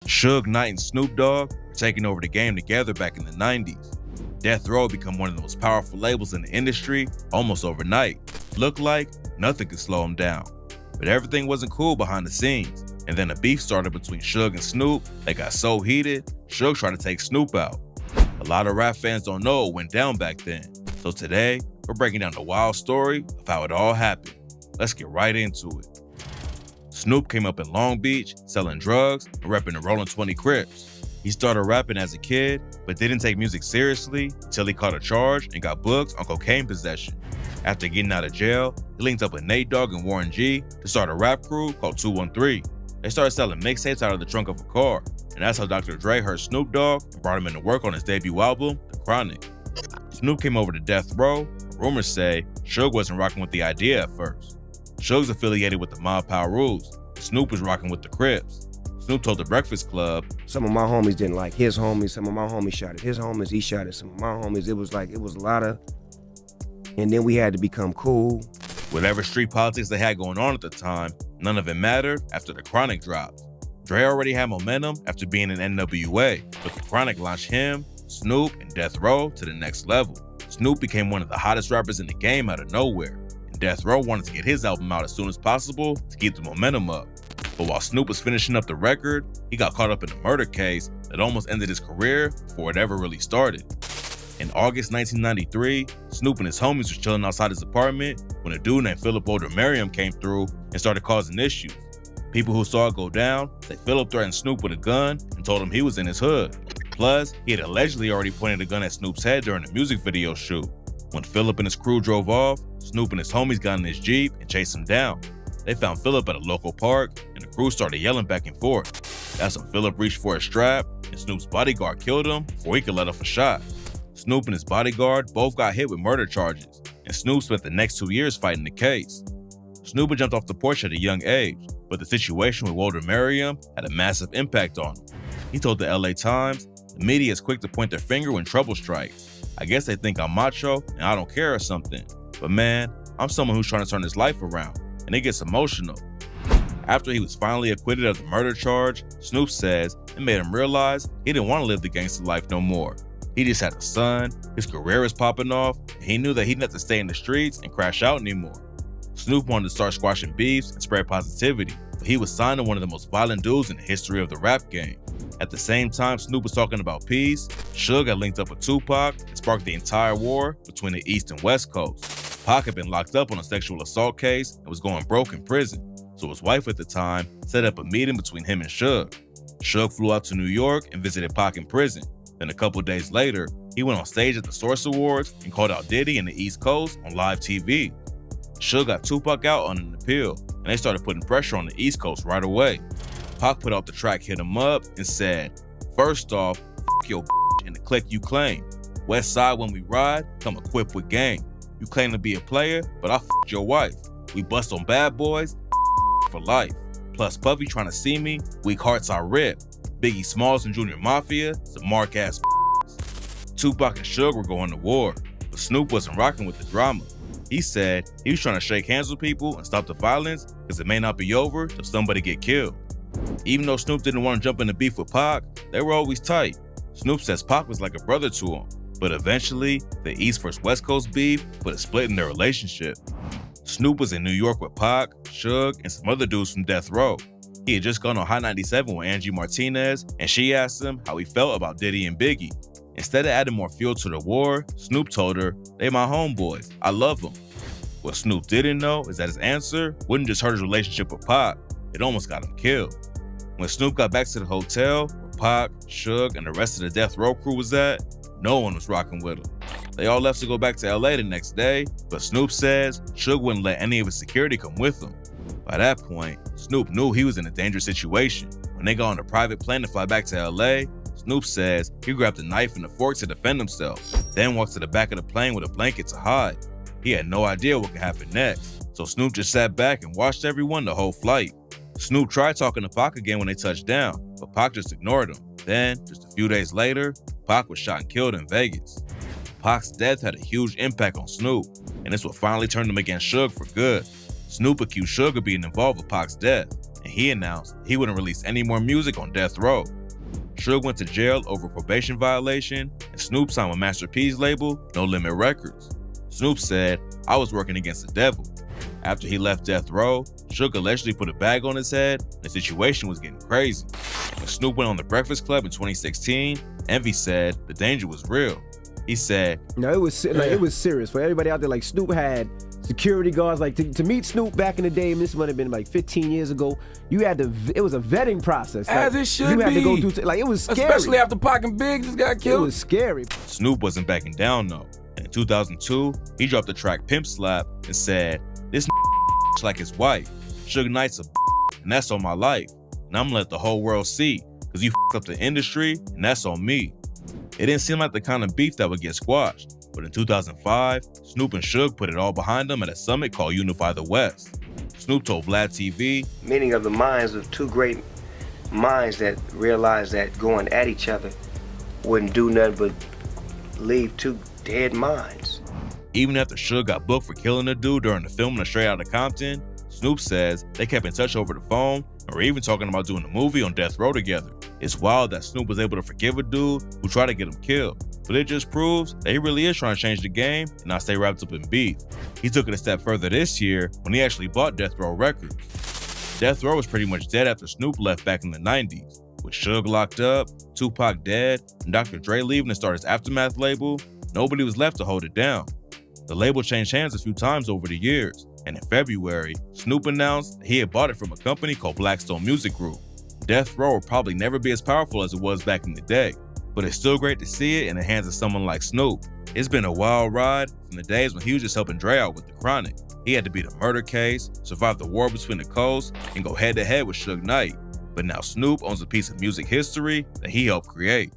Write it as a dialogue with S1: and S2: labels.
S1: Suge Knight and Snoop Dogg were taking over the game together back in the 90s. Death Row became one of the most powerful labels in the industry almost overnight. Looked like nothing could slow them down. But everything wasn't cool behind the scenes, and then a beef started between Suge and Snoop that got so heated, Suge tried to take Snoop out. A lot of rap fans don't know what went down back then, so today, we're breaking down the wild story of how it all happened. Let's get right into it. Snoop came up in Long Beach, selling drugs and repping the Rollin' 20 Crips. He started rapping as a kid, but didn't take music seriously until he caught a charge and got booked on cocaine possession. After getting out of jail, he linked up with Nate Dogg and Warren G to start a rap crew called 213. They started selling mixtapes out of the trunk of a car, and that's how Dr. Dre heard Snoop Dogg and brought him in to work on his debut album, The Chronic. Snoop came over to Death Row, and rumors say Suge wasn't rocking with the idea at first. Suge's affiliated with the Mob Power Rules, and Snoop was rocking with the Crips. Snoop told The Breakfast Club,
S2: some of my homies didn't like his homies, some of my homies shot at his homies, he shot at some of my homies. It was a lot of, and then we had to become cool.
S1: Whatever street politics they had going on at the time, none of it mattered after The Chronic dropped. Dre already had momentum after being in NWA, but The Chronic launched him, Snoop, and Death Row to the next level. Snoop became one of the hottest rappers in the game out of nowhere, and Death Row wanted to get his album out as soon as possible to keep the momentum up. But while Snoop was finishing up the record, he got caught up in a murder case that almost ended his career before it ever really started. In August 1993, Snoop and his homies was chilling outside his apartment when a dude named Philip Merriam came through and started causing issues. People who saw it go down say Philip threatened Snoop with a gun and told him he was in his hood. Plus, he had allegedly already pointed a gun at Snoop's head during a music video shoot. When Philip and his crew drove off, Snoop and his homies got in his Jeep and chased him down. They found Philip at a local park, and the crew started yelling back and forth. That's when Philip reached for a strap, and Snoop's bodyguard killed him before he could let off a shot. Snoop and his bodyguard both got hit with murder charges, and Snoop spent the next 2 years fighting the case. Snoop had jumped off the porch at a young age, but the situation with Merriam had a massive impact on him. He told the LA Times, "The media is quick to point their finger when trouble strikes. I guess they think I'm macho and I don't care or something. But man, I'm someone who's trying to turn his life around, and it gets emotional." After he was finally acquitted of the murder charge, Snoop says it made him realize he didn't want to live the gangster life no more. He just had a son, his career was popping off, and he knew that he didn't have to stay in the streets and crash out anymore. Snoop wanted to start squashing beefs and spread positivity, but he was signed to one of the most violent dudes in the history of the rap game. At the same time Snoop was talking about peace, Suge had linked up with Tupac and sparked the entire war between the East and West Coast. Pac had been locked up on a sexual assault case and was going broke in prison, so his wife at the time set up a meeting between him and Suge. Suge flew out to New York and visited Pac in prison. Then a couple days later, he went on stage at the Source Awards and called out Diddy and the East Coast on live TV. Suge got Tupac out on an appeal, and they started putting pressure on the East Coast right away. Pac put out the track Hit 'Em Up and said, "First off, f*** your and the clique you claim. West Side when we ride, come equipped with game. You claim to be a player, but I f***ed your wife. We bust on bad boys, for life. Plus Puffy trying to see me, weak hearts I rip. Biggie Smalls and Junior Mafia, some mark-ass Tupac and Suge were going to war, but Snoop wasn't rocking with the drama. He said he was trying to shake hands with people and stop the violence because it may not be over till somebody get killed. Even though Snoop didn't want to jump into beef with Pac, they were always tight. Snoop says Pac was like a brother to him, but eventually, the East vs West Coast beef put a split in their relationship. Snoop was in New York with Pac, Suge, and some other dudes from Death Row. He had just gone on Hot 97 with Angie Martinez, and she asked him how he felt about Diddy and Biggie. Instead of adding more fuel to the war, Snoop told her, "They my homeboys, I love them." What Snoop didn't know is that his answer wouldn't just hurt his relationship with Pac, it almost got him killed. When Snoop got back to the hotel where Pac, Suge, and the rest of the Death Row crew was at, no one was rocking with him. They all left to go back to LA the next day, but Snoop says Suge wouldn't let any of his security come with him. By that point, Snoop knew he was in a dangerous situation. When they got on a private plane to fly back to LA, Snoop says he grabbed a knife and a fork to defend himself, then walked to the back of the plane with a blanket to hide. He had no idea what could happen next, so Snoop just sat back and watched everyone the whole flight. Snoop tried talking to Pac again when they touched down, but Pac just ignored him. Then, just a few days later, Pac was shot and killed in Vegas. Pac's death had a huge impact on Snoop, and this what finally turned him against Suge for good. Snoop accused Suge of being involved with Pac's death, and and he announced he wouldn't release any more music on Death Row. Suge went to jail over probation violation, and Snoop signed with Master P's label, No Limit Records. Snoop said, "I was working against the devil." After he left Death Row, Suge allegedly put a bag on his head, and the situation was getting crazy. When Snoop went on The Breakfast Club in 2016, Envy said the danger was real. He said,
S3: No, it was serious for everybody out there. Like, Snoop had security guards. Like, to meet Snoop back in the day, and this might have been like 15 years ago, you had to. It was a vetting process.
S4: As
S3: like,
S4: it should
S3: You had to go
S4: be.
S3: through. Like, it was scary.
S4: Especially after Pac and Big just got
S3: It
S4: killed.
S3: was scary.
S1: Snoop wasn't backing down though. In 2002, he dropped the track Pimp Slap and said, "This like his wife. Suge Knight's a and that's on my life. And I'm gonna let the whole world see, cause you up the industry and that's on me." It didn't seem like the kind of beef that would get squashed, but in 2005, Snoop and Suge put it all behind them at a summit called Unify the West. Snoop told Vlad TV,
S2: Meaning of the minds of two great minds that realized that going at each other wouldn't do nothing but leave two dead minds.
S1: even after Suge got booked for killing a dude during the filming of Straight Outta Compton, Snoop says they kept in touch over the phone and were even talking about doing a movie on Death Row together. It's wild that Snoop was able to forgive a dude who tried to get him killed, but it just proves that he really is trying to change the game and not stay wrapped up in beef. He took it a step further this year when he actually bought Death Row Records. Death Row was pretty much dead after Snoop left back in the 90s. With Suge locked up, Tupac dead, and Dr. Dre leaving to start his Aftermath label, nobody was left to hold it down. The label changed hands a few times over the years, and in February, Snoop announced he had bought it from a company called Blackstone Music Group. Death Row will probably never be as powerful as it was back in the day, but it's still great to see it in the hands of someone like Snoop. It's been a wild ride from the days when he was just helping Dre out with the Chronic. He had to beat a murder case, survive the war between the coasts, and go head to head with Suge Knight. But now Snoop owns a piece of music history that he helped create.